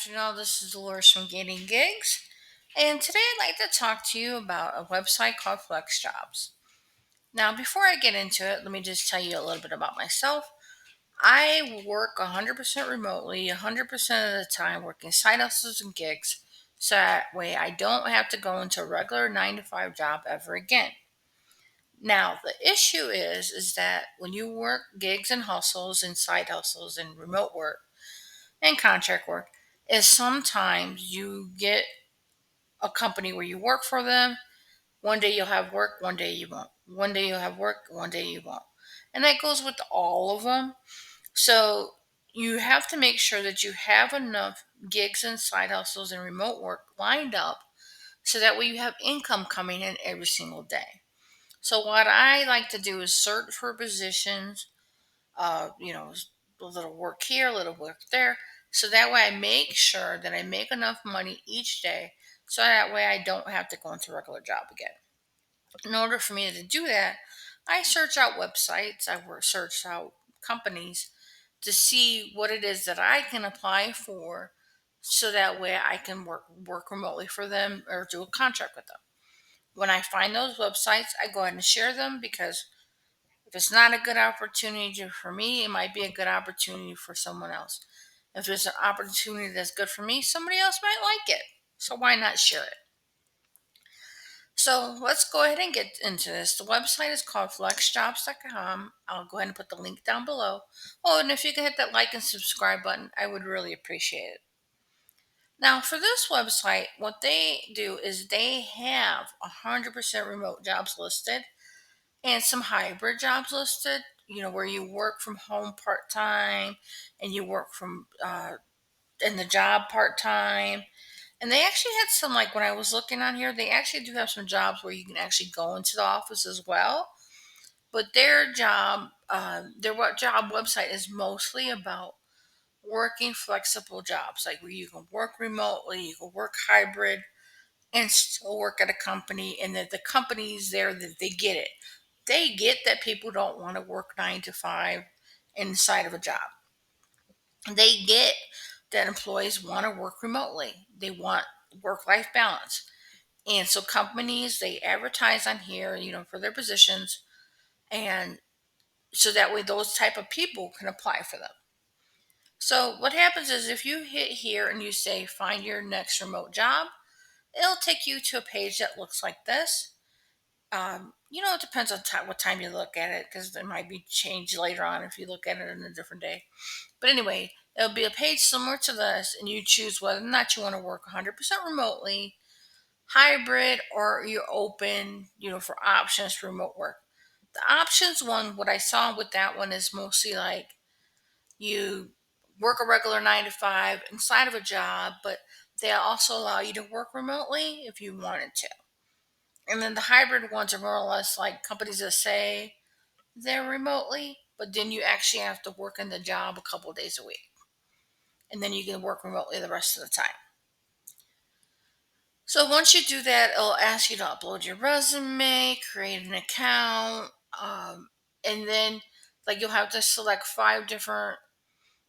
afternoon. This is Dolores from Gaining Gigs. And today I'd like to talk to you about a website called FlexJobs. Now, before I get into it, let me just tell you a little bit about myself. I work 100% remotely, 100% of the time, working side hustles and gigs. So that way I don't have to go into a regular 9 to 5 job ever again. Now, the issue is that when you work gigs and hustles and side hustles and remote work, and contract work is sometimes you get a company where you work for them. One day you'll have work, one day you won't. One day you'll have work, one day you won't. And that goes with all of them. So you have to make sure that you have enough gigs and side hustles and remote work lined up so that way you have income coming in every single day. So what I like to do is search for positions, uh, you know, a little work here, a little work there. So that way I make sure that I make enough money each day so that way I don't have to go into a regular job again. In order for me to do that, I search out websites, search out companies to see what it is that I can apply for so that way I can work remotely for them or do a contract with them. When I find those websites, I go ahead and share them because if it's not a good opportunity for me, it might be a good opportunity for someone else. If there's an opportunity that's good for me, somebody else might like it. So why not share it? So let's go ahead and get into this. The website is called flexjobs.com. I'll go ahead and put the link down below. Oh, and if you can hit that like and subscribe button, I would really appreciate it. Now, for this website, what they do is they have 100% remote jobs listed and some hybrid jobs listed, where you work from home part time and you work from in the job part time. And they actually had some, like when I was looking on here, they actually do have some jobs where you can actually go into the office as well. But their what job website is mostly about working flexible jobs, like where you can work remotely, you can work hybrid, and still work at a company, and that the companies there that they get it. They get that people don't want to work 9 to 5 inside of a job. They get that employees want to work remotely. They want work-life balance. And so companies they advertise on here, for their positions, and so that way those type of people can apply for them. So what happens is if you hit here and you say find your next remote job, it'll take you to a page that looks like this. It depends on what time you look at it because it might be changed later on if you look at it in a different day. But anyway, it'll be a page similar to this, and you choose whether or not you want to work 100% remotely, hybrid, or you're open, for options for remote work. The options one, what I saw with that one is mostly like you work a regular 9 to 5 inside of a job, but they also allow you to work remotely if you wanted to. And then the hybrid ones are more or less like companies that say they're remotely, but then you actually have to work in the job a couple of days a week. And then you can work remotely the rest of the time. So once you do that, it'll ask you to upload your resume, create an account, and then like you'll have to select 5 different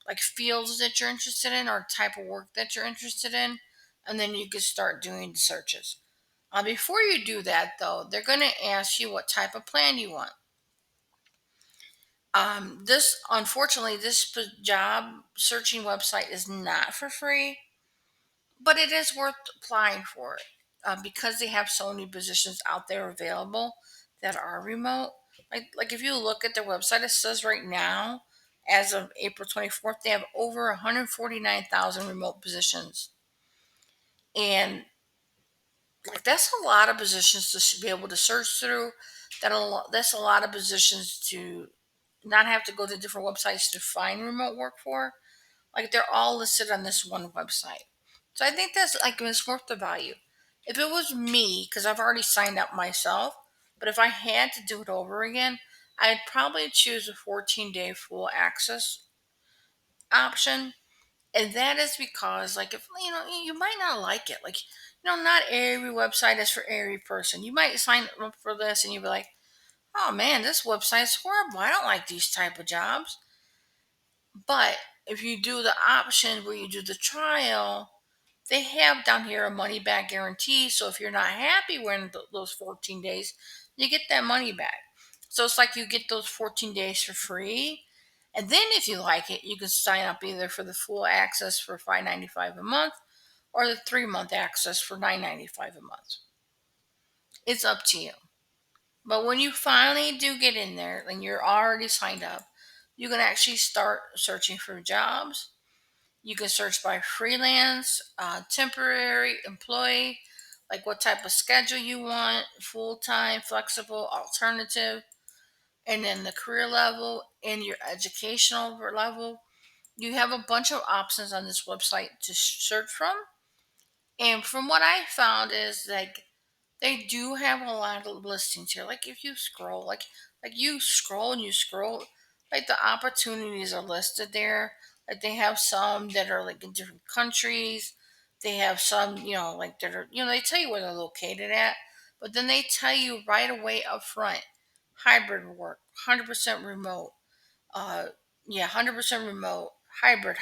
like fields that you're interested in or type of work that you're interested in, and then you can start doing the searches. Before you do that, though, they're going to ask you what type of plan you want. This, unfortunately, job searching website is not for free, but it is worth applying for it because they have so many positions out there available that are remote. Like if you look at their website, it says right now, as of April 24th, they have over 149,000 remote positions, and like that's a lot of positions to be able to search through. That's a lot of positions to not have to go to different websites to find remote work for. Like they're all listed on this one website. So I think that's like it's worth the value. If it was me, because I've already signed up myself, but if I had to do it over again, I'd probably choose a 14-day full access option. And that is because, like, if you might not like it. Like, not every website is for every person. You might sign up for this and you'll be like, oh man, this website's horrible. I don't like these type of jobs. But if you do the option where you do the trial, they have down here a money back guarantee. So if you're not happy when those 14 days, you get that money back. So it's like you get those 14 days for free. And then if you like it, you can sign up either for the full access for $5.95 a month or the 3-month access for $9.95 a month. It's up to you. But when you finally do get in there and you're already signed up, you can actually start searching for jobs. You can search by freelance, temporary, employee, like what type of schedule you want, full time, flexible, alternative, and then the career level and your educational level. You have a bunch of options on this website to search from. And from what I found is like they do have a lot of listings here. Like if you scroll, like you scroll and you scroll, like the opportunities are listed there. Like they have some that are like in different countries. They have some, like that are, they tell you where they're located at, but then they tell you right away up front, hybrid work, 100% remote. Uh, yeah, 100% remote, hybrid.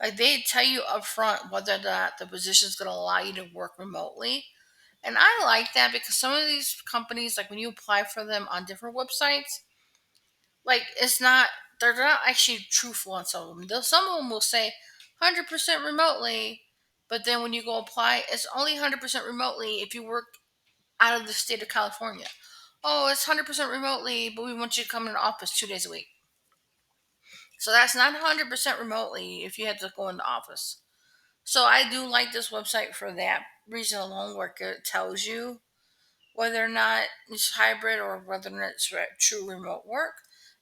Like they tell you up front whether or not the position is going to allow you to work remotely, and I like that because some of these companies, like when you apply for them on different websites, like they're not actually truthful on some of them. Some of them will say 100% remotely, but then when you go apply, it's only 100% remotely if you work out of the state of California. Oh, it's 100% remotely, but we want you to come in the office 2 days a week. So that's not 100% remotely if you have to go in the office. So I do like this website for that reason alone, where it tells you whether or not it's hybrid or whether or not it's true remote work.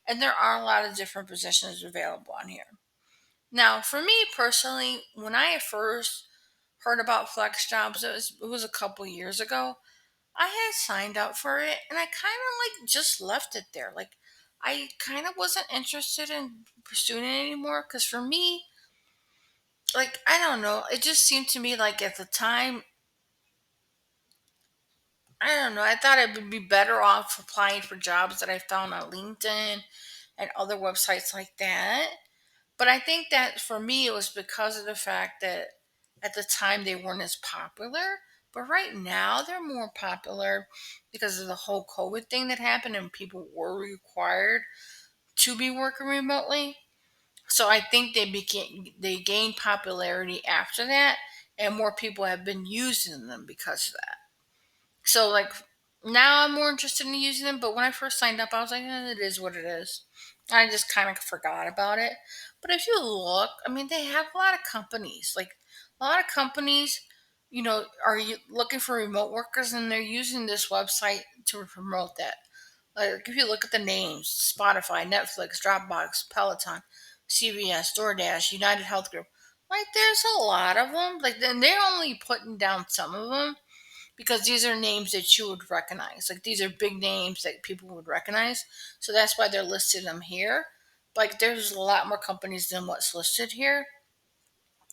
And there are a lot of different positions available on here. Now, for me personally, when I first heard about FlexJobs, it was a couple years ago. I had signed up for it, and I kind of like just left it there. Like I kind of wasn't interested in pursuing it anymore because for me, like I don't know, it just seemed to me like at the time I don't know. I thought I would be better off applying for jobs that I found on LinkedIn and other websites like that. But I think that for me, it was because of the fact that at the time they weren't as popular. But right now, they're more popular because of the whole COVID thing that happened and people were required to be working remotely. So I think they gained popularity after that, and more people have been using them because of that. So like now I'm more interested in using them, but when I first signed up, I was like, it is what it is. I just kind of forgot about it. But if you look, I mean, they have a lot of companies. Like a lot of companies, are you looking for remote workers, and they're using this website to promote that. Like if you look at the names, Spotify, Netflix, Dropbox, Peloton, CVS, DoorDash, United Health Group. Like there's a lot of them. Like then they're only putting down some of them because these are names that you would recognize. Like these are big names that people would recognize. So that's why they're listed them here. Like there's a lot more companies than what's listed here.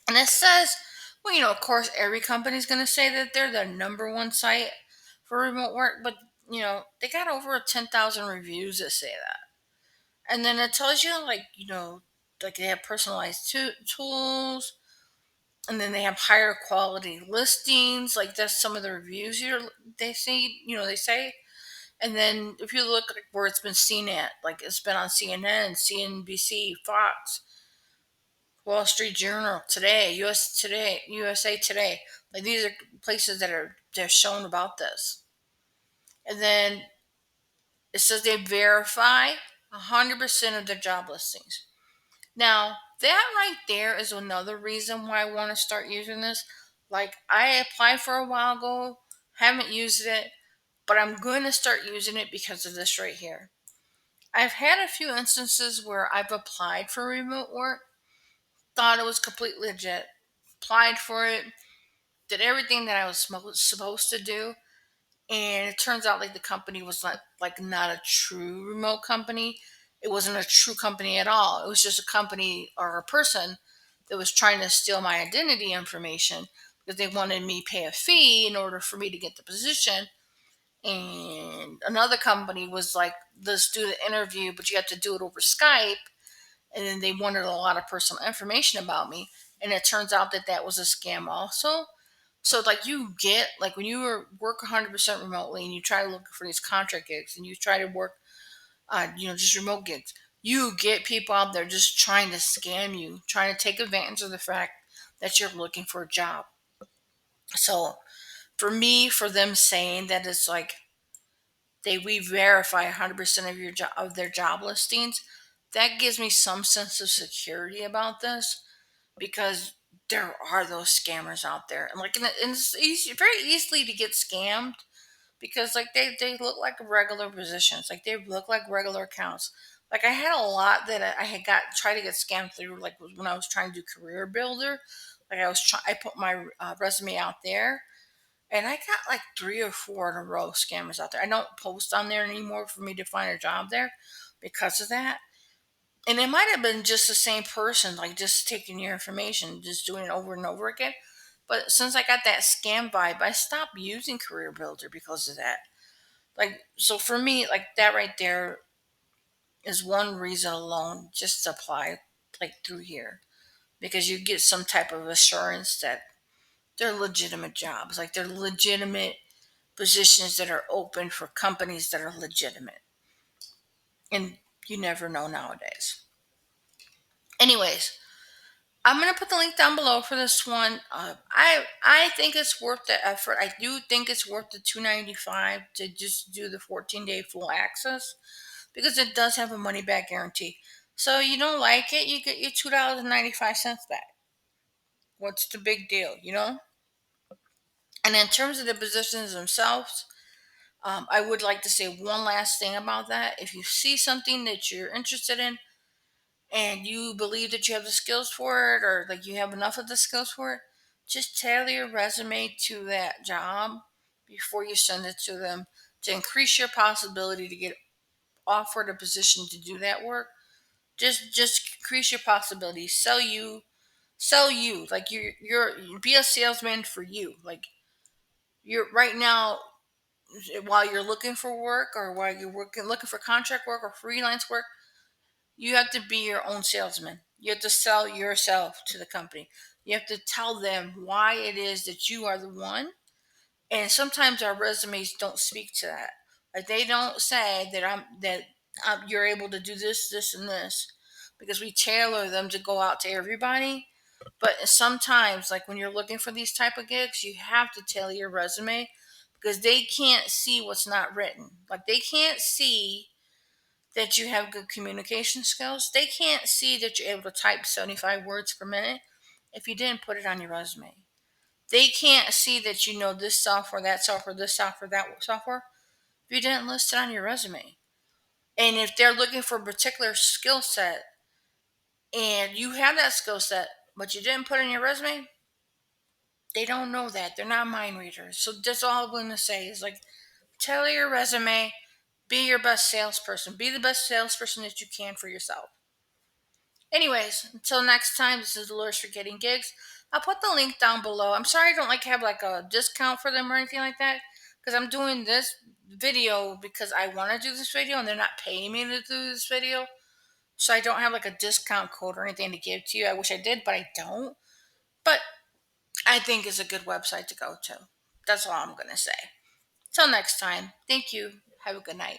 And it says, well, of course, every company's going to say that they're the number one site for remote work, but they got over 10,000 reviews that say that. And then it tells you, like they have personalized tools, and then they have higher quality listings. Like that's some of the reviews here they say. And then if you look like where it's been seen at, like it's been on CNN, CNBC, Fox, Wall Street Journal, Today, USA Today. Like these are places that they're shown about this. And then it says they verify 100% of their job listings. Now, that right there is another reason why I want to start using this. Like, I applied for a while ago, haven't used it, but I'm going to start using it because of this right here. I've had a few instances where I've applied for remote work, thought it was completely legit, applied for it, did everything that I was supposed to do, and it turns out like the company was not a true remote company. It wasn't a true company at all. It was just a company or a person that was trying to steal my identity information because they wanted me to pay a fee in order for me to get the position. And another company was like, let's do the interview, but you have to do it over Skype. and then they wanted a lot of personal information about me, and it turns out that that was a scam also. So like you get like when you work 100% remotely and you try to look for these contract gigs and you try to work just remote gigs, you get people out there just trying to scam you, trying to take advantage of the fact that you're looking for a job. So for me, for them saying that it's like they re-verify 100% of of their job listings, that gives me some sense of security about this, because there are those scammers out there, and and it's easy, very easily to get scammed, because like they look like regular positions, like they look like regular accounts. Like I had a lot that I had got tried to get scammed through, like when I was trying to do career builder. Like I put my resume out there, and I got like 3 or 4 in a row scammers out there. I don't post on there anymore for me to find a job there because of that. And it might have been just the same person, like just taking your information, just doing it over and over again. But since I got that scam vibe, I stopped using Career Builder because of that. Like, so for me, like that right there is one reason alone just to apply like through here, because you get some type of assurance that they're legitimate jobs, like they're legitimate positions that are open for companies that are legitimate. And you never know nowadays. Anyways, I'm gonna put the link down below for this one. I think it's worth the effort. I do think it's worth the $2.95 to just do the 14-day full access, because it does have a money back guarantee. So you don't like it, you get your $2.95 back. What's the big deal, you know? And in terms of the positions themselves, I would like to say one last thing about that. If you see something that you're interested in and you believe that you have the skills for it, or like you have enough of the skills for it, just tailor your resume to that job before you send it to them, to increase your possibility to get offered a position to do that work. Just increase your possibility. Sell you. Like be a salesman for you. Like you're right now, while you're looking for work, or while you're looking for contract work or freelance work, you have to be your own salesman. You have to sell yourself to the company. You have to tell them why it is that you are the one. And sometimes our resumes don't speak to that. Like they don't say that you're able to do this, this, and this, because we tailor them to go out to everybody. But sometimes, like when you're looking for these type of gigs, you have to tailor your resume, because they can't see what's not written. Like they can't see that you have good communication skills. They can't see that you're able to type 75 words per minute if you didn't put it on your resume. They can't see that you know this software, that software, this software, that software if you didn't list it on your resume. And if they're looking for a particular skill set and you have that skill set, but you didn't put it in your resume, they don't know that. They're not mind readers. So that's all I'm going to say is like, tailor your resume, be your best salesperson, be the best salesperson that you can for yourself. Anyways, until next time, this is Dolores for Getting Gigs. I'll put the link down below. I'm sorry I don't like have like a discount for them or anything like that, because I'm doing this video because I want to do this video and they're not paying me to do this video. So I don't have like a discount code or anything to give to you. I wish I did, but I don't. But I think it's a good website to go to. That's all I'm going to say. Till next time, thank you. Have a good night.